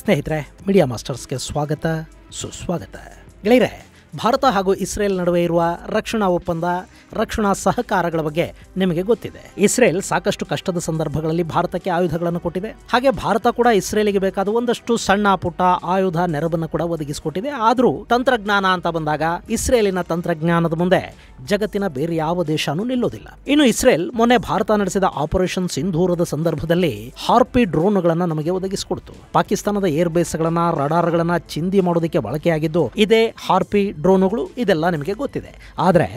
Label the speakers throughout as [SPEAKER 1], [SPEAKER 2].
[SPEAKER 1] ಸ್ನೇಹಿತರೆ, ಮೀಡಿಯಾ ಮಾಸ್ಟರ್ಸ್ಗೆ ಸ್ವಾಗತ ಸುಸ್ವಾಗತ. ಗೆಳೆಯರೆ, ಭಾರತ ಹಾಗೂ ಇಸ್ರೇಲ್ ನಡುವೆ ಇರುವ ರಕ್ಷಣಾ ಒಪ್ಪಂದ, ರಕ್ಷಣಾ ಸಹಕಾರಗಳ ಬಗ್ಗೆ ನಿಮಗೆ ಗೊತ್ತಿದೆ. ಇಸ್ರೇಲ್ ಸಾಕಷ್ಟು ಕಷ್ಟದ ಸಂದರ್ಭಗಳಲ್ಲಿ ಭಾರತಕ್ಕೆ ಆಯುಧಗಳನ್ನು ಕೊಟ್ಟಿದೆ. ಹಾಗೆ ಭಾರತ ಕೂಡ ಇಸ್ರೇಲಿಗೆ ಬೇಕಾದ ಒಂದಷ್ಟು ಸಣ್ಣ ಪುಟ್ಟ ಆಯುಧ ನೆರವನ್ನು ಕೂಡ ಒದಗಿಸಿಕೊಟ್ಟಿದೆ. ಆದರೂ ತಂತ್ರಜ್ಞಾನ ಅಂತ ಬಂದಾಗ ಇಸ್ರೇಲಿನ ತಂತ್ರಜ್ಞಾನದ ಮುಂದೆ ಜಗತ್ತಿನ ಬೇರೆ ಯಾವ ದೇಶನೂ ನಿಲ್ಲೋದಿಲ್ಲ. ಇನ್ನು ಇಸ್ರೇಲ್ ಮೊನ್ನೆ ಭಾರತ ನಡೆಸಿದ ಆಪರೇಷನ್ ಸಿಂಧೂರದ ಸಂದರ್ಭದಲ್ಲಿ ಹಾರ್ಪಿ ಡ್ರೋನ್ಗಳನ್ನು ನಮಗೆ ಒದಗಿಸಿಕೊಡ್ತು. ಪಾಕಿಸ್ತಾನದ ಏರ್ ಬೇಸ್ಗಳನ್ನ, ರಡಾರ್ಗಳನ್ನ ಚಿಂದಿ ಮಾಡೋದಕ್ಕೆ ಬಳಕೆಯಾಗಿದ್ದು ಇದೇ ಹಾರ್ಪಿ ಡ್ರೋನುಗಳು. ಇದೆಲ್ಲ ನಿಮಗೆ ಗೊತ್ತಿದೆ. ಆದರೆ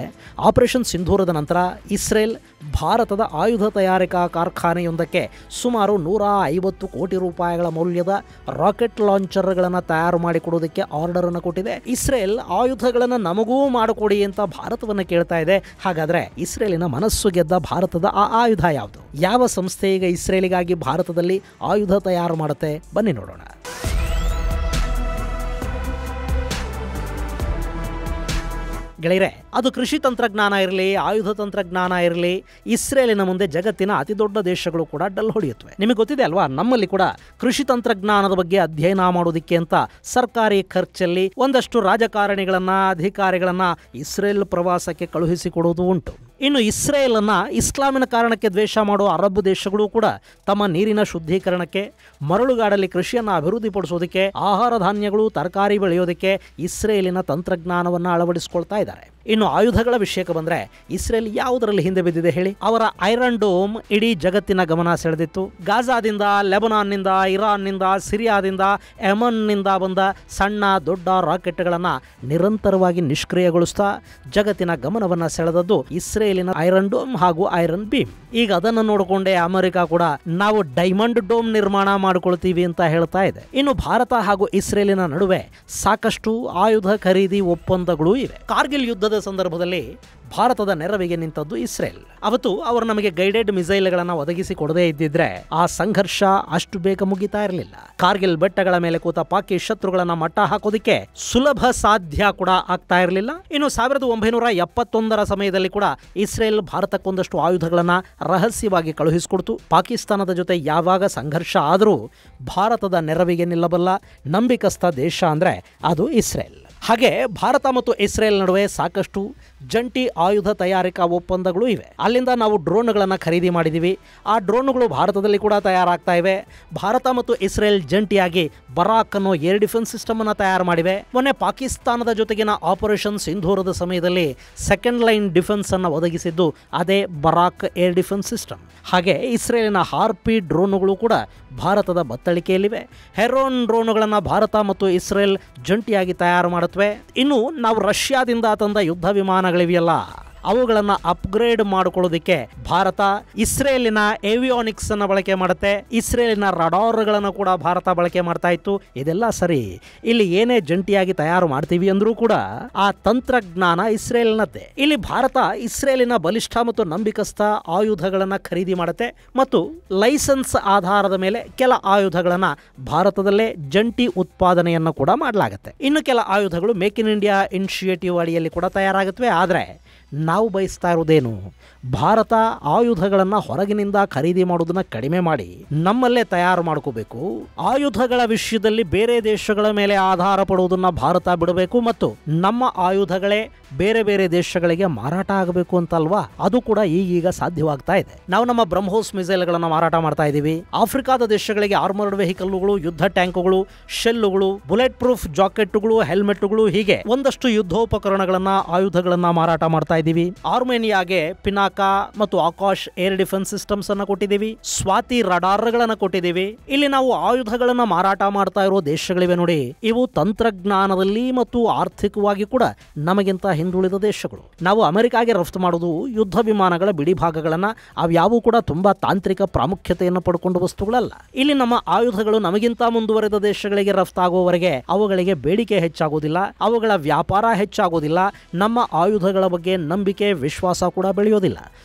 [SPEAKER 1] ಆಪರೇಷನ್ ಸಿಂಧೂರದ ನಂತರ ಇಸ್ರೇಲ್ ಭಾರತದ ಆಯುಧ ತಯಾರಿಕಾ ಕಾರ್ಖಾನೆಯೊಂದಕ್ಕೆ ಸುಮಾರು 150 ಕೋಟಿ ರೂಪಾಯಿಗಳ ಮೌಲ್ಯದ ರಾಕೆಟ್ ಲಾಂಚರ್ಗಳನ್ನು ತಯಾರು ಮಾಡಿಕೊಡೋದಕ್ಕೆ ಆರ್ಡರ್ ಅನ್ನು ಕೊಟ್ಟಿದೆ. ಇಸ್ರೇಲ್ ಆಯುಧಗಳನ್ನು ನಮಗೂ ಮಾಡಿಕೊಡಿ ಅಂತ ಭಾರತವನ್ನು ಕೇಳ್ತಾ ಇದೆ. ಹಾಗಾದ್ರೆ ಇಸ್ರೇಲಿನ ಮನಸ್ಸು ಗೆದ್ದ ಭಾರತದ ಆ ಆಯುಧ ಯಾವುದು? ಯಾವ ಸಂಸ್ಥೆ ಈಗ ಇಸ್ರೇಲಿಗಾಗಿ ಭಾರತದಲ್ಲಿ ಆಯುಧ ತಯಾರು ಮಾಡುತ್ತೆ? ಬನ್ನಿ ನೋಡೋಣ. ಗೆಳೆಯರೆ, ಅದು ಕೃಷಿ ತಂತ್ರಜ್ಞಾನ ಇರಲಿ, ಆಯುಧ ತಂತ್ರಜ್ಞಾನ ಇರಲಿ, ಇಸ್ರೇಲಿನ ಮುಂದೆ ಜಗತ್ತಿನ ಅತಿ ದೊಡ್ಡ ದೇಶಗಳು ಕೂಡ ಡಲ್ ಹೊಡೆಯುತ್ತವೆ. ನಿಮಗೆ ಗೊತ್ತಿದೆ ಅಲ್ವಾ, ನಮ್ಮಲ್ಲಿ ಕೂಡ ಕೃಷಿ ತಂತ್ರಜ್ಞಾನದ ಬಗ್ಗೆ ಅಧ್ಯಯನ ಮಾಡೋದಕ್ಕೆ ಅಂತ ಸರ್ಕಾರಿ ಖರ್ಚಲ್ಲಿ ಒಂದಷ್ಟು ರಾಜಕಾರಣಿಗಳನ್ನ, ಅಧಿಕಾರಿಗಳನ್ನ ಇಸ್ರೇಲ್ ಪ್ರವಾಸಕ್ಕೆ ಕಳುಹಿಸಿಕೊಡುವುದು ಉಂಟು. ಇನ್ನು ಇಸ್ರೇಲ್ ಅನ್ನ ಇಸ್ಲಾಮಿನ ಕಾರಣಕ್ಕೆ ದ್ವೇಷ ಮಾಡೋ ಅರಬ್ ದೇಶಗಳು ಕೂಡ ತಮ್ಮ ನೀರಿನ ಶುದ್ಧೀಕರಣಕ್ಕೆ, ಮರಳುಗಾಡಲ್ಲಿ ಕೃಷಿಯನ್ನು ಅಭಿವೃದ್ಧಿಪಡಿಸೋದಕ್ಕೆ, ಆಹಾರ ಧಾನ್ಯಗಳು, ತರಕಾರಿ ಬೆಳೆಯೋದಕ್ಕೆ ಇಸ್ರೇಲಿನ ತಂತ್ರಜ್ಞಾನವನ್ನು ಅಳವಡಿಸಿಕೊಳ್ತಾ ಇದ್ದಾರೆ. ಇನ್ನು ಆಯುಧಗಳ ವಿಷಯಕ್ಕೆ ಬಂದ್ರೆ ಇಸ್ರೇಲ್ ಯಾವುದರಲ್ಲಿ ಹಿಂದೆ ಬಿದ್ದಿದೆ ಹೇಳಿ? ಅವರ ಐರನ್ ಡೋಮ್ ಇಡೀ ಜಗತ್ತಿನ ಗಮನ ಸೆಳೆದಿತ್ತು. ಗಾಜಾದಿಂದ, ಲೆಬನಾನ್ನಿಂದ, ಇರಾನ್ನಿಂದ, ಸಿರಿಯಾದಿಂದ, ಯೆಮನ್ನಿಂದ ಬಂದ ಸಣ್ಣ ದೊಡ್ಡ ರಾಕೆಟ್ಗಳನ್ನು ನಿರಂತರವಾಗಿ ನಿಷ್ಕ್ರಿಯಗೊಳಿಸ್ತಾ ಜಗತ್ತಿನ ಗಮನವನ್ನು ಸೆಳೆದದ್ದು ಇಸ್ರೇಲಿನ ಐರನ್ ಡೋಮ್ ಹಾಗೂ ಐರನ್ ಬೀಮ್. ಈಗ ಅದನ್ನು ನೋಡಿಕೊಂಡೇ ಅಮೆರಿಕ ಕೂಡ ನಾವು ಡೈಮಂಡ್ ಡೋಮ್ ನಿರ್ಮಾಣ ಮಾಡಿಕೊಳ್ತೀವಿ ಅಂತ ಹೇಳ್ತಾ ಇದೆ. ಇನ್ನು ಭಾರತ ಹಾಗೂ ಇಸ್ರೇಲಿನ ನಡುವೆ ಸಾಕಷ್ಟು ಆಯುಧ ಖರೀದಿ ಒಪ್ಪಂದಗಳು ಇವೆ. ಕಾರ್ಗಿಲ್ ಯುದ್ಧದ ಸಂದರ್ಭದಲ್ಲಿ ಭಾರತದ ನೆರವಿಗೆ ನಿಂತದ್ದು ಇಸ್ರೇಲ್. ಅವತ್ತು ಅವರು ನಮಗೆ ಗೈಡೆಡ್ ಮಿಸೈಲ್ಗಳನ್ನು ಒದಗಿಸಿ ಕೊಡದೇ ಇದ್ದಿದ್ರೆ ಆ ಸಂಘರ್ಷ ಅಷ್ಟು ಬೇಗ ಮುಗಿತಾ ಇರಲಿಲ್ಲ. ಕಾರ್ಗಿಲ್ ಬೆಟ್ಟಗಳ ಮೇಲೆ ಕೂತ ಪಾಕಿ ಶತ್ರುಗಳನ್ನ ಮಟ್ಟ ಹಾಕೋದಿಕ್ಕೆ ಸುಲಭ ಸಾಧ್ಯ ಕೂಡ ಆಗ್ತಾ ಇರಲಿಲ್ಲ. ಇನ್ನು 1971ರ ಸಮಯದಲ್ಲಿ ಕೂಡ ಇಸ್ರೇಲ್ ಭಾರತಕ್ಕೊಂದಷ್ಟು ಆಯುಧಗಳನ್ನ ರಹಸ್ಯವಾಗಿ ಕಳುಹಿಸಿಕೊಡ್ತು. ಪಾಕಿಸ್ತಾನದ ಜೊತೆ ಯಾವಾಗ ಸಂಘರ್ಷ ಆದರೂ ಭಾರತದ ನೆರವಿಗೆ ನಿಲ್ಲಬಲ್ಲ ನಂಬಿಕಸ್ಥ ದೇಶ ಅಂದ್ರೆ ಅದು ಇಸ್ರೇಲ್. ಹಾಗೆ ಭಾರತ ಮತ್ತು ಇಸ್ರೇಲ್ ನಡುವೆ ಸಾಕಷ್ಟು ಜಂಟಿ ಆಯುಧ ತಯಾರಿಕಾ ಒಪ್ಪಂದಗಳು ಇವೆ. ಅಲ್ಲಿಂದ ನಾವು ಡ್ರೋನ್ಗಳನ್ನು ಖರೀದಿ ಮಾಡಿದ್ದೀವಿ. ಆ ಡ್ರೋನ್ಗಳು ಭಾರತದಲ್ಲಿ ಕೂಡ ತಯಾರಾಗ್ತಾ ಇವೆ. ಭಾರತ ಮತ್ತು ಇಸ್ರೇಲ್ ಜಂಟಿಯಾಗಿ ಬರಾಕ್ ಅನ್ನೋ ಏರ್ ಡಿಫೆನ್ಸ್ ಸಿಸ್ಟಮ್ ಅನ್ನು ತಯಾರು ಮಾಡಿವೆ. ಮೊನ್ನೆ ಪಾಕಿಸ್ತಾನದ ಜೊತೆಗಿನ ಆಪರೇಷನ್ ಸಿಂಧೂರದ ಸಮಯದಲ್ಲಿ ಸೆಕೆಂಡ್ ಲೈನ್ ಡಿಫೆನ್ಸ್ ಅನ್ನು ಒದಗಿಸಿದ್ದು ಅದೇ ಬರಾಕ್ ಏರ್ ಡಿಫೆನ್ಸ್ ಸಿಸ್ಟಮ್. ಹಾಗೆ ಇಸ್ರೇಲಿನ ಹಾರ್ಪಿ ಡ್ರೋನುಗಳು ಕೂಡ ಭಾರತದ ಬತ್ತಳಿಕೆಯಲ್ಲಿವೆ. ಹೆರೋನ್ ಡ್ರೋನುಗಳನ್ನು ಭಾರತ ಮತ್ತು ಇಸ್ರೇಲ್ ಜಂಟಿಯಾಗಿ ತಯಾರು ಮಾಡುತ್ತವೆ. ಇನ್ನು ನಾವು ರಷ್ಯಾದಿಂದ ತಂದ ಯುದ್ಧ ವಿಮಾನಗಳಿವೆಯಲ್ಲ, ಅವುಗಳನ್ನು ಅಪ್ಗ್ರೇಡ್ ಮಾಡಿಕೊಳ್ಳೋದಕ್ಕೆ ಭಾರತ ಇಸ್ರೇಲಿನ ಏವಿಯಾನಿಕ್ಸ್ ಅನ್ನು ಬಳಕೆ ಮಾಡುತ್ತೆ. ಇಸ್ರೇಲಿನ ರಡಾರ್ಗಳನ್ನು ಕೂಡ ಭಾರತ ಬಳಕೆ ಮಾಡ್ತಾ ಇತ್ತು. ಇದೆಲ್ಲ ಸರಿ. ಇಲ್ಲಿ ಏನೇ ಜಂಟಿಯಾಗಿ ತಯಾರು ಮಾಡ್ತೀವಿ ಅಂದ್ರೂ ಕೂಡ ಆ ತಂತ್ರಜ್ಞಾನ ಇಸ್ರೇಲ್ನದ್ದೇ. ಇಲ್ಲಿ ಭಾರತ ಇಸ್ರೇಲಿನ ಬಲಿಷ್ಠ ಮತ್ತು ನಂಬಿಕಸ್ಥ ಆಯುಧಗಳನ್ನು ಖರೀದಿ ಮಾಡುತ್ತೆ ಮತ್ತು ಲೈಸೆನ್ಸ್ ಆಧಾರದ ಮೇಲೆ ಕೆಲ ಆಯುಧಗಳನ್ನು ಭಾರತದಲ್ಲೇ ಜಂಟಿ ಉತ್ಪಾದನೆಯನ್ನು ಕೂಡ ಮಾಡಲಾಗುತ್ತೆ. ಇನ್ನು ಕೆಲ ಆಯುಧಗಳು ಮೇಕ್ ಇನ್ ಇಂಡಿಯಾ ಇನಿಷಿಯೇಟಿವ್ ಅಡಿಯಲ್ಲಿ ಕೂಡ ತಯಾರಾಗುತ್ತವೆ. ಆದರೆ ನಾವು ಬಯಸ್ತಾ ಇರೋದೇನು? ಭಾರತ ಆಯುಧಗಳನ್ನು ಹೊರಗಿನಿಂದ ಖರೀದಿ ಮಾಡೋದನ್ನ ಕಡಿಮೆ ಮಾಡಿ ನಮ್ಮಲ್ಲೇ ತಯಾರು ಮಾಡ್ಕೋಬೇಕು. ಆಯುಧಗಳ ವಿಷಯದಲ್ಲಿ ಬೇರೆ ದೇಶಗಳ ಮೇಲೆ ಆಧಾರ ಪಡುವುದನ್ನ ಭಾರತ ಬಿಡಬೇಕು ಮತ್ತು ನಮ್ಮ ಆಯುಧಗಳೇ ಬೇರೆ ಬೇರೆ ದೇಶಗಳಿಗೆ ಮಾರಾಟ ಆಗಬೇಕು ಅಂತಲ್ವಾ? ಅದು ಕೂಡ ಈಗೀಗ ಸಾಧ್ಯವಾಗ್ತಾ ಇದೆ. ನಾವು ನಮ್ಮ ಬ್ರಹ್ಮೋಸ್ ಮಿಸೈಲ್ಗಳನ್ನು ಮಾರಾಟ ಮಾಡ್ತಾ ಇದ್ದೀವಿ. ಆಫ್ರಿಕಾದ ದೇಶಗಳಿಗೆ ಆರ್ಮರ್ಡ್ ವೆಹಿಕಲ್ಗಳು, ಯುದ್ಧ ಟ್ಯಾಂಕ್ಗಳು, ಶೆಲ್ಲುಗಳು, ಬುಲೆಟ್ ಪ್ರೂಫ್ ಜಾಕೆಟ್ಗಳು, ಹೆಲ್ಮೆಟ್ಗಳು, ಹೀಗೆ ಒಂದಷ್ಟು ಯುದ್ಧೋಪಕರಣಗಳನ್ನ, ಆಯುಧಗಳನ್ನ ಮಾರಾಟ ಮಾಡ್ತಾ ಇದ್ದೀವಿ. ಆರ್ಮೇನಿಯಾಗೆ ಪಿನಾಕ ಮತ್ತು ಆಕಾಶ್ ಏರ್ ಡಿಫೆನ್ಸ್ ಸಿಸ್ಟಮ್ಸ್ ಅನ್ನು ಕೊಟ್ಟಿದ್ದೀವಿ. ಸ್ವಾತಿ ರಡಾರ್ಗಳನ್ನು ಕೊಟ್ಟಿದ್ದೀವಿ. ಇಲ್ಲಿ ನಾವು ಆಯುಧಗಳನ್ನ ಮಾರಾಟ ಮಾಡ್ತಾ ಇರೋ ದೇಶಗಳಿವೆ ನೋಡಿ, ಇವು ತಂತ್ರಜ್ಞಾನದಲ್ಲಿ ಮತ್ತು ಆರ್ಥಿಕವಾಗಿ ಕೂಡ ನಮಗಿಂತ ಹಿಂದುಳಿದ ದೇಶಗಳು. ನಾವು ಅಮೆರಿಕಾಗೆ ರಫ್ತು ಮಾಡೋದು ಯುದ್ಧ ವಿಮಾನಗಳ ಬಿಡಿ ಭಾಗಗಳನ್ನ. ಅವ್ಯಾವು ಕೂಡ ತುಂಬಾ ತಾಂತ್ರಿಕ ಪ್ರಾಮುಖ್ಯತೆಯನ್ನು ಪಡ್ಕೊಂಡ ವಸ್ತುಗಳಲ್ಲ. ಇಲ್ಲಿ ನಮ್ಮ ಆಯುಧಗಳು ನಮಗಿಂತ ಮುಂದುವರೆದ ದೇಶಗಳಿಗೆ ರಫ್ತಾಗುವವರೆಗೆ ಅವುಗಳಿಗೆ ಬೇಡಿಕೆ ಹೆಚ್ಚಾಗೋದಿಲ್ಲ, ಅವುಗಳ ವ್ಯಾಪಾರ ಹೆಚ್ಚಾಗೋದಿಲ್ಲ, ನಮ್ಮ ಆಯುಧಗಳ ಬಗ್ಗೆ ನಂಬಿಕೆ, ವಿಶ್ವಾಸ ಕೂಡ ಬೆಳೆಯೋದಿಲ್ಲ.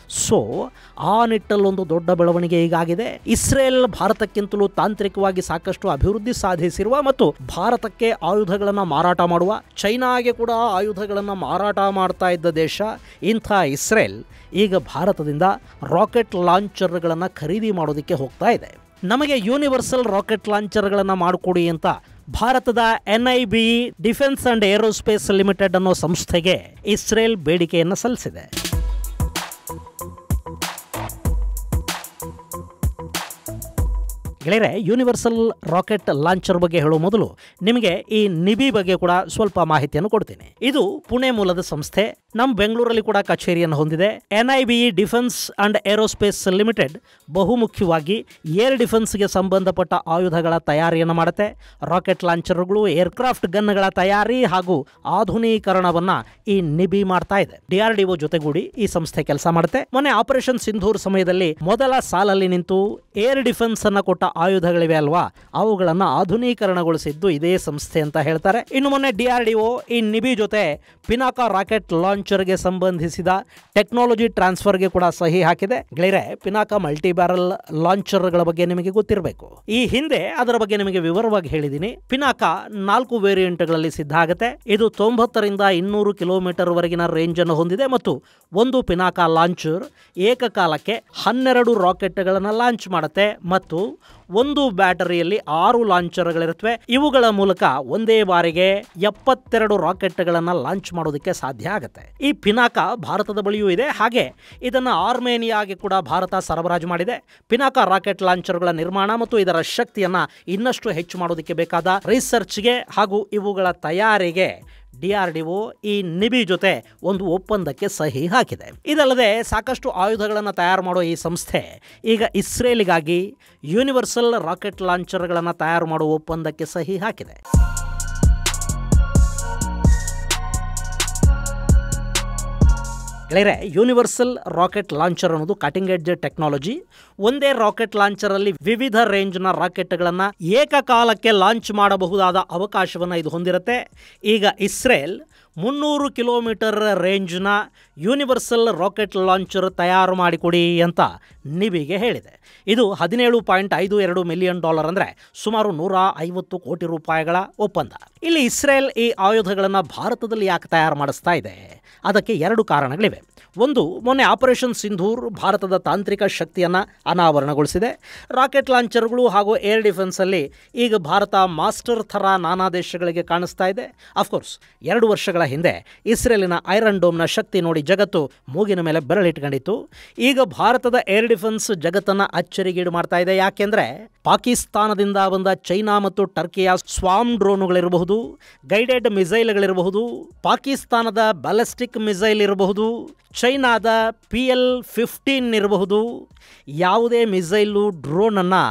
[SPEAKER 1] ಸೊ ಆ ನಿಟ್ಟಲ್ಲೊಂದು ದೊಡ್ಡ ಬೆಳವಣಿಗೆ ಈಗಾಗಿದೆ. ಇಸ್ರೇಲ್ ಭಾರತಕ್ಕಿಂತಲೂ ತಾಂತ್ರಿಕವಾಗಿ ಸಾಕಷ್ಟು ಅಭಿವೃದ್ಧಿ ಸಾಧಿಸಿರುವ ಮತ್ತು ಭಾರತಕ್ಕೆ ಆಯುಧಗಳನ್ನು ಮಾರಾಟ ಮಾಡುವ, ಚೈನಾಗೆ ಕೂಡ ಆಯುಧಗಳನ್ನು ಮಾರಾಟ ಮಾಡ್ತಾ ಇದ್ದ ದೇಶ ಇಂಥ ಇಸ್ರೇಲ್ ಈಗ ಭಾರತದಿಂದ ರಾಕೆಟ್ ಲಾಂಚರ್ಗಳನ್ನು ಖರೀದಿ ಮಾಡೋದಕ್ಕೆ ಹೋಗ್ತಾ ಇದೆ. ನಮಗೆ ಯೂನಿವರ್ಸಲ್ ರಾಕೆಟ್ ಲಾಂಚರ್ಗಳನ್ನು ಮಾಡಿಕೊಡಿ ಅಂತ ಭಾರತದ NIBE defence and aerospace limited ಅನ್ನೋ ಸಂಸ್ಥೆಗೆ ಇಸ್ರೇಲ್ ಬೇಡಿಕೆಯನ್ನು ಸಲ್ಲಿಸಿದೆ. ಗೆಳೆಯರೆ, ಯೂನಿವರ್ಸಲ್ ರಾಕೆಟ್ ಲಾಂಚರ್ ಬಗ್ಗೆ ಹೇಳುವ ಮೊದಲು ನಿಮಗೆ ಈ ನಿಬಿ ಬಗ್ಗೆ ಕೂಡ ಸ್ವಲ್ಪ ಮಾಹಿತಿಯನ್ನು ಕೊಡ್ತೀನಿ. ಇದು ಪುಣೆ ಮೂಲದ ಸಂಸ್ಥೆ. ನಮ್ಮ ಬೆಂಗಳೂರಲ್ಲಿ ಕೂಡ ಕಚೇರಿಯನ್ನು ಹೊಂದಿದೆ. NIBE defence and aerospace limited ಬಹುಮುಖ್ಯವಾಗಿ ಏರ್ ಡಿಫೆನ್ಸ್ಗೆ ಸಂಬಂಧಪಟ್ಟ ಆಯುಧಗಳ ತಯಾರಿಯನ್ನು ಮಾಡುತ್ತೆ. ರಾಕೆಟ್ ಲಾಂಚರ್ಗಳು, ಏರ್ಕ್ರಾಫ್ಟ್ ಗನ್ಗಳ ತಯಾರಿ ಹಾಗೂ ಆಧುನೀಕರಣವನ್ನ ಈ ನಿಬಿ ಮಾಡ್ತಾ ಇದೆ. DRDO ಜೊತೆಗೂಡಿ ಈ ಸಂಸ್ಥೆ ಕೆಲಸ ಮಾಡುತ್ತೆ. ಮೊನ್ನೆ ಆಪರೇಷನ್ ಸಿಂಧೂರ್ ಸಮಯದಲ್ಲಿ ಮೊದಲ ಸಾಲಲ್ಲಿ ನಿಂತು ಏರ್ ಡಿಫೆನ್ಸ್ ಅನ್ನ ಕೊಟ್ಟ ಆಯುಧಗಳಿವೆ ಅಲ್ವಾ, ಅವುಗಳನ್ನು ಆಧುನೀಕರಣಗೊಳಿಸಿದ್ದು ಇದೇ ಸಂಸ್ಥೆ ಅಂತ ಹೇಳ್ತಾರೆ. ಇನ್ನು ಮೊನ್ನೆ DRDO ಈ ನಿಬಿ ಜೊತೆ ಪಿನಾಕ ರಾಕೆಟ್ ಲಾಂಚರ್ಗೆ ಸಂಬಂಧಿಸಿದ ಟೆಕ್ನಾಲಜಿ ಟ್ರಾನ್ಸ್ಫರ್ಗೆ ಕೂಡ ಸಹಿ ಹಾಕಿದೆ. ಗೆಳೆಯರೆ, ಪಿನಾಕ ಮಲ್ಟಿ ಬ್ಯಾರಲ್ ಲಾಂಚರ್ಗಳ ಬಗ್ಗೆ ನಿಮಗೆ ಗೊತ್ತಿರಬೇಕು. ಈ ಹಿಂದೆ ಅದರ ಬಗ್ಗೆ ನಿಮಗೆ ವಿವರವಾಗಿ ಹೇಳಿದ್ದೀನಿ. ಪಿನಾಕ 4 ವೇರಿಯಂಟ್ಗಳಲ್ಲಿ ಸಿದ್ಧ ಆಗುತ್ತೆ. ಇದು 90ರಿಂದ 200 ಕಿಲೋಮೀಟರ್ ವರೆಗಿನ ರೇಂಜ್ ಅನ್ನು ಹೊಂದಿದೆ ಮತ್ತು ಒಂದು ಪಿನಾಕ ಲಾಂಚರ್ ಏಕಕಾಲಕ್ಕೆ 12 ರಾಕೆಟ್ಗಳನ್ನು ಲಾಂಚ್ ಮಾಡುತ್ತೆ ಮತ್ತು ಒಂದು ಬ್ಯಾಟರಿಯಲ್ಲಿ 6 ಲಾಂಚರ್ಗಳಿರುತ್ತವೆ. ಇವುಗಳ ಮೂಲಕ ಒಂದೇ ಬಾರಿಗೆ 72 ರಾಕೆಟ್ಗಳನ್ನು ಲಾಂಚ್ ಮಾಡೋದಕ್ಕೆ ಸಾಧ್ಯ ಆಗುತ್ತೆ. ಈ ಪಿನಾಕ ಭಾರತದ ಬಳಿಯೂ ಇದೆ. ಹಾಗೆ ಇದನ್ನು ಆರ್ಮೇನಿಯಾಗೆ ಕೂಡ ಭಾರತ ಸರಬರಾಜು ಮಾಡಿದೆ. ಪಿನಾಕ ರಾಕೆಟ್ ಲಾಂಚರ್ಗಳ ನಿರ್ಮಾಣ ಮತ್ತು ಇದರ ಶಕ್ತಿಯನ್ನು ಇನ್ನಷ್ಟು ಹೆಚ್ಚು ಮಾಡೋದಕ್ಕೆ ಬೇಕಾದ ರಿಸರ್ಚ್ಗೆ ಹಾಗೂ ಇವುಗಳ ತಯಾರಿಗೆ DRDO ಈ ನಿಬಿ ಜೊತೆ ಒಂದು ಒಪ್ಪಂದಕ್ಕೆ ಸಹಿ ಹಾಕಿದೆ. ಇದಲ್ಲದೆ ಸಾಕಷ್ಟು ಆಯುಧಗಳನ್ನು ತಯಾರು ಮಾಡೋ ಈ ಸಂಸ್ಥೆ ಈಗ ಇಸ್ರೇಲಿಗಾಗಿ ಯೂನಿವರ್ಸಲ್ ರಾಕೆಟ್ ಲಾಂಚರ್ಗಳನ್ನು ತಯಾರು ಮಾಡುವ ಒಪ್ಪಂದಕ್ಕೆ ಸಹಿ ಹಾಕಿದೆ. ಗೆಳೆಯರೆ, ಯೂನಿವರ್ಸಲ್ ರಾಕೆಟ್ ಲಾಂಚರ್ ಅನ್ನೋದು ಕಟಿಂಗ್ ಎಡ್ಜ್ ಟೆಕ್ನಾಲಜಿ. ಒಂದೇ ರಾಕೆಟ್ ಲಾಂಚರಲ್ಲಿ ವಿವಿಧ ರೇಂಜ್ನ ರಾಕೆಟ್ಗಳನ್ನು ಏಕಕಾಲಕ್ಕೆ ಲಾಂಚ್ ಮಾಡಬಹುದಾದ ಅವಕಾಶವನ್ನು ಇದು ಹೊಂದಿರುತ್ತೆ. ಈಗ ಇಸ್ರೇಲ್ 300 ಕಿಲೋಮೀಟರ್ ರೇಂಜ್ನ ಯೂನಿವರ್ಸಲ್ ರಾಕೆಟ್ ಲಾಂಚರ್ ತಯಾರು ಮಾಡಿಕೊಡಿ ಅಂತ ನಿಬಿಗೆ ಹೇಳಿದೆ. ಇದು $17.52 ಮಿಲಿಯನ್ ಅಂದರೆ ಸುಮಾರು 150 ಕೋಟಿ ರೂಪಾಯಿಗಳ ಒಪ್ಪಂದ. ಇಲ್ಲಿ ಇಸ್ರೇಲ್ ಈ ಆಯುಧಗಳನ್ನು ಭಾರತದಲ್ಲಿ ಯಾಕೆ ತಯಾರು ಮಾಡಿಸ್ತಾ ಇದೆ? ಅದಕ್ಕೆ 2 ಕಾರಣಗಳಿವೆ. ಒಂದು, ಮೊನ್ನೆ ಆಪರೇಷನ್ ಸಿಂಧೂರ್ ಭಾರತದ ತಾಂತ್ರಿಕ ಶಕ್ತಿಯನ್ನು ಅನಾವರಣಗೊಳಿಸಿದೆ. ರಾಕೆಟ್ ಲಾಂಚರ್ಗಳು ಹಾಗೂ ಏರ್ ಡಿಫೆನ್ಸಲ್ಲಿ ಈಗ ಭಾರತ ಮಾಸ್ಟರ್ ಥರ ನಾನಾ ದೇಶಗಳಿಗೆ ಕಾಣಿಸ್ತಾ ಇದೆ. ಅಫ್ಕೋರ್ಸ್ 2 ವರ್ಷಗಳ ಹಿಂದೆ ಇಸ್ರೇಲಿನ ಐರನ್ ಡೋಮ್ನ ಶಕ್ತಿ ನೋಡಿ ಜಗತ್ತು ಮೂಗಿನ ಮೇಲೆ ಬೆರಳಿಟ್ಕೊಂಡಿತ್ತು. ಈಗ ಭಾರತದ ಏರ್ ಡಿಫೆನ್ಸ್ ಜಗತ್ತನ್ನು ಅಚ್ಚರಿಗೀಡು ಮಾಡ್ತಾ ಇದೆ. ಯಾಕೆಂದರೆ ಪಾಕಿಸ್ತಾನದಿಂದ ಬಂದ ಚೈನಾ ಮತ್ತು ಟರ್ಕಿಯ ಸ್ವಾಮ್ ಡ್ರೋನುಗಳಿರಬಹುದು, ಗೈಡೆಡ್ ಮಿಸೈಲ್ಗಳಿರಬಹುದು, ಪಾಕಿಸ್ತಾನದ ಬ್ಯಾಲಿಸ್ಟಿಕ್ ಮಿಸೈಲ್ ಇರಬಹುದು, ಚೈನಾದ PL-15 ಇರಬಹುದು. ಯಾವುದೇ ಮಿಸೈಲು ಡ್ರೋನನ್ನು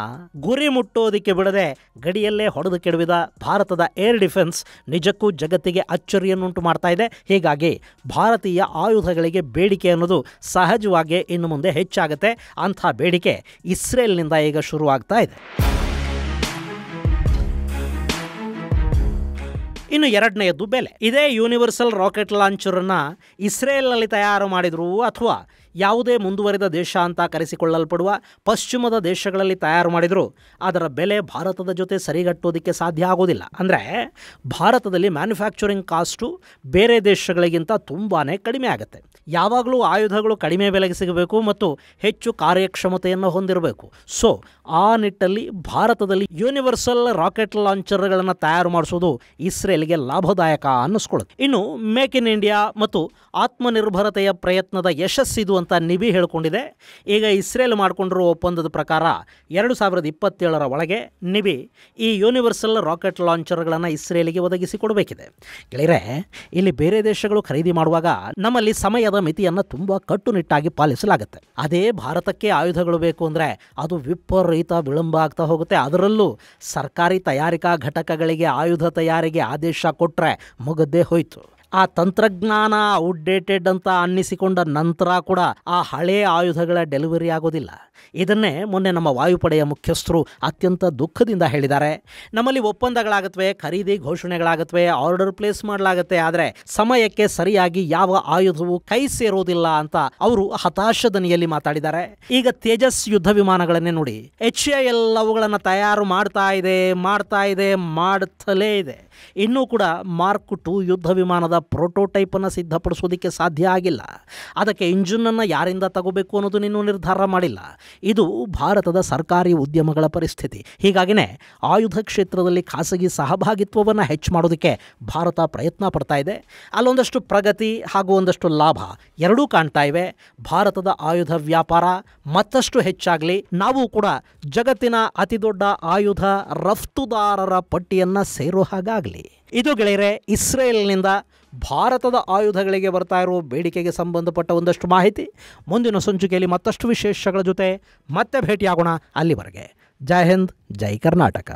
[SPEAKER 1] ಗುರಿ ಮುಟ್ಟೋದಕ್ಕೆ ಬಿಡದೆ ಗಡಿಯಲ್ಲೇ ಹೊಡೆದು ಕೆಡವಿದ ಭಾರತದ ಏರ್ ಡಿಫೆನ್ಸ್ ನಿಜಕ್ಕೂ ಜಗತ್ತಿಗೆ ಅಚ್ಚರಿಯನ್ನುಂಟು ಮಾಡ್ತಾ ಇದೆ. ಹೀಗಾಗಿ ಭಾರತೀಯ ಆಯುಧಗಳಿಗೆ ಬೇಡಿಕೆ ಅನ್ನೋದು ಸಹಜವಾಗಿ ಇನ್ನು ಮುಂದೆ ಹೆಚ್ಚಾಗುತ್ತೆ. ಅಂಥ ಬೇಡಿಕೆ ಇಸ್ರೇಲ್ನಿಂದ ಈಗ ಶುರುವಾಗ್ತಾ ಇದೆ. ಇನ್ನು 2ನೇಯದ್ದು ಬೆಲೆ. ಇದೇ ಯೂನಿವರ್ಸಲ್ ರಾಕೆಟ್ ಲಾಂಚರನ್ನು ಇಸ್ರೇಲ್ನಲ್ಲಿ ತಯಾರು ಮಾಡಿದ್ರು ಅಥವಾ ಯಾವುದೇ ಮುಂದುವರಿದ ದೇಶ ಅಂತ ಕರೆಸಿಕೊಳ್ಳಲ್ಪಡುವ ಪಶ್ಚಿಮದ ದೇಶಗಳಲ್ಲಿ ತಯಾರು ಮಾಡಿದ್ರು ಅದರ ಬೆಲೆ ಭಾರತದ ಜೊತೆ ಸರಿಗಟ್ಟೋದಕ್ಕೆ ಸಾಧ್ಯ ಆಗೋದಿಲ್ಲ. ಅಂದರೆ ಭಾರತದಲ್ಲಿ ಮ್ಯಾನುಫ್ಯಾಕ್ಚರಿಂಗ್ ಕಾಸ್ಟು ಬೇರೆ ದೇಶಗಳಿಗಿಂತ ತುಂಬಾ ಕಡಿಮೆ ಆಗುತ್ತೆ. ಯಾವಾಗಲೂ ಆಯುಧಗಳು ಕಡಿಮೆ ಬೆಲೆಗೆ ಸಿಗಬೇಕು ಮತ್ತು ಹೆಚ್ಚು ಕಾರ್ಯಕ್ಷಮತೆಯನ್ನು ಹೊಂದಿರಬೇಕು. ಸೊ ಆ ನಿಟ್ಟಲ್ಲಿ ಭಾರತದಲ್ಲಿ ಯೂನಿವರ್ಸಲ್ ರಾಕೆಟ್ ಲಾಂಚರ್ಗಳನ್ನು ತಯಾರು ಮಾಡಿಸೋದು ಇಸ್ರೇಲ್ಗೆ ಲಾಭದಾಯಕ ಅನ್ನಿಸ್ಕೊಳ್ಳುತ್ತೆ. ಇನ್ನು ಮೇಕ್ ಇನ್ ಇಂಡಿಯಾ ಮತ್ತು ಆತ್ಮನಿರ್ಭರತೆಯ ಪ್ರಯತ್ನದ ಯಶಸ್ಸಿದು ಅಂತ ನಿಬಿ ಹೇಳಿಕೊಂಡಿದೆ. ಈಗ ಇಸ್ರೇಲ್ ಮಾಡಿಕೊಂಡಿರುವ ಒಪ್ಪಂದದ ಪ್ರಕಾರ 2027ರ ಒಳಗೆ ನಿಬಿ ಈ ಯೂನಿವರ್ಸಲ್ ರಾಕೆಟ್ ಲಾಂಚರ್ಗಳನ್ನು ಇಸ್ರೇಲಿಗೆ ಒದಗಿಸಿಕೊಡಬೇಕಿದೆ. ಗೆಳೆಯರೆ, ಇಲ್ಲಿ ಬೇರೆ ದೇಶಗಳು ಖರೀದಿ ಮಾಡುವಾಗ ನಮ್ಮಲ್ಲಿ ಸಮಯದ ಮಿತಿಯನ್ನು ತುಂಬ ಕಟ್ಟುನಿಟ್ಟಾಗಿ ಪಾಲಿಸಲಾಗುತ್ತೆ. ಅದೇ ಭಾರತಕ್ಕೆ ಆಯುಧಗಳು ಬೇಕು ಅಂದರೆ ಅದು ವಿಪರೀತ ವಿಳಂಬ ಆಗ್ತಾ ಹೋಗುತ್ತೆ. ಅದರಲ್ಲೂ ಸರ್ಕಾರಿ ತಯಾರಿಕಾ ಘಟಕಗಳಿಗೆ ಆಯುಧ ತಯಾರಿಗೆ ಆದೇಶ ಕೊಟ್ಟರೆ ಮುಗದ್ದೇ ಹೋಯಿತು. ಆ ತಂತ್ರಜ್ಞಾನ ಔಟ್ಡೇಟೆಡ್ ಅಂತ ಅನ್ನಿಸಿಕೊಂಡ ನಂತರ ಕೂಡ ಆ ಹಳೆಯ ಆಯುಧಗಳ ಡೆಲಿವರಿ ಆಗೋದಿಲ್ಲ. ಇದನ್ನೇ ಮೊನ್ನೆ ನಮ್ಮ ವಾಯುಪಡೆಯ ಮುಖ್ಯಸ್ಥರು ಅತ್ಯಂತ ದುಃಖದಿಂದ ಹೇಳಿದ್ದಾರೆ. ನಮ್ಮಲ್ಲಿ ಒಪ್ಪಂದಗಳಾಗತ್ವೆ, ಖರೀದಿ ಘೋಷಣೆಗಳಾಗತ್ವೆ, ಆರ್ಡರ್ ಪ್ಲೇಸ್ ಮಾಡಲಾಗತ್ತೆ, ಆದರೆ ಸಮಯಕ್ಕೆ ಸರಿಯಾಗಿ ಯಾವ ಆಯುಧವು ಕೈ ಸೇರೋದಿಲ್ಲ ಅಂತ ಅವರು ಹತಾಶ ದನಿಯಲ್ಲಿ ಮಾತಾಡಿದ್ದಾರೆ. ಈಗ ತೇಜಸ್ ಯುದ್ಧ ವಿಮಾನಗಳನ್ನೇ ನೋಡಿ, HAL ಅವುಗಳನ್ನು ತಯಾರು ಮಾಡ್ತಲೇ ಇದೆ. ಇನ್ನೂ ಕೂಡ ಮಾರ್ಕ್ 2 ಯುದ್ಧ ವಿಮಾನದ ಪ್ರೋಟೋಟೈಪನ್ನು ಸಿದ್ಧಪಡಿಸೋದಕ್ಕೆ ಸಾಧ್ಯ ಆಗಿಲ್ಲ. ಅದಕ್ಕೆ ಇಂಜಿನನ್ನು ಯಾರಿಂದ ತಗೋಬೇಕು ಅನ್ನೋದು ಇನ್ನೂ ನಿರ್ಧಾರ ಮಾಡಿಲ್ಲ. ಇದು ಭಾರತದ ಸರ್ಕಾರಿ ಉದ್ಯಮಗಳ ಪರಿಸ್ಥಿತಿ. ಹೀಗಾಗಿನೇ ಆಯುಧ ಕ್ಷೇತ್ರದಲ್ಲಿ ಖಾಸಗಿ ಸಹಭಾಗಿತ್ವವನ್ನು ಹೆಚ್ಚು ಮಾಡೋದಕ್ಕೆ ಭಾರತ ಪ್ರಯತ್ನ ಪಡ್ತಾ ಇದೆ. ಅಲ್ಲೊಂದಷ್ಟು ಪ್ರಗತಿ ಹಾಗೂ ಒಂದಷ್ಟು ಲಾಭ ಎರಡೂ ಕಾಣ್ತಾ ಇವೆ. ಭಾರತದ ಆಯುಧ ವ್ಯಾಪಾರ ಮತ್ತಷ್ಟು ಹೆಚ್ಚಾಗಲಿ, ನಾವು ಕೂಡ ಜಗತ್ತಿನ ಅತಿದೊಡ್ಡ ಆಯುಧ ರಫ್ತುದಾರರ ಪಟ್ಟಿಯನ್ನು ಸೇರೋ ಹಾಗಾಗಲಿ. ಇದು ಗೆಳೆಯರೆ ಇಸ್ರೇಲ್ನಿಂದ ಭಾರತದ ಆಯುಧಗಳಿಗೆ ಬರ್ತಾ ಇರೋ ಬೇಡಿಕೆಗೆ ಸಂಬಂಧಪಟ್ಟ ಒಂದಷ್ಟು ಮಾಹಿತಿ. ಮುಂದಿನ ಸಂಚಿಕೆಯಲ್ಲಿ ಮತ್ತಷ್ಟು ವಿಶೇಷಗಳ ಜೊತೆ ಮತ್ತೆ ಭೇಟಿಯಾಗೋಣ. ಅಲ್ಲಿವರೆಗೆ ಜೈ ಹಿಂದ್, ಜೈ ಕರ್ನಾಟಕ.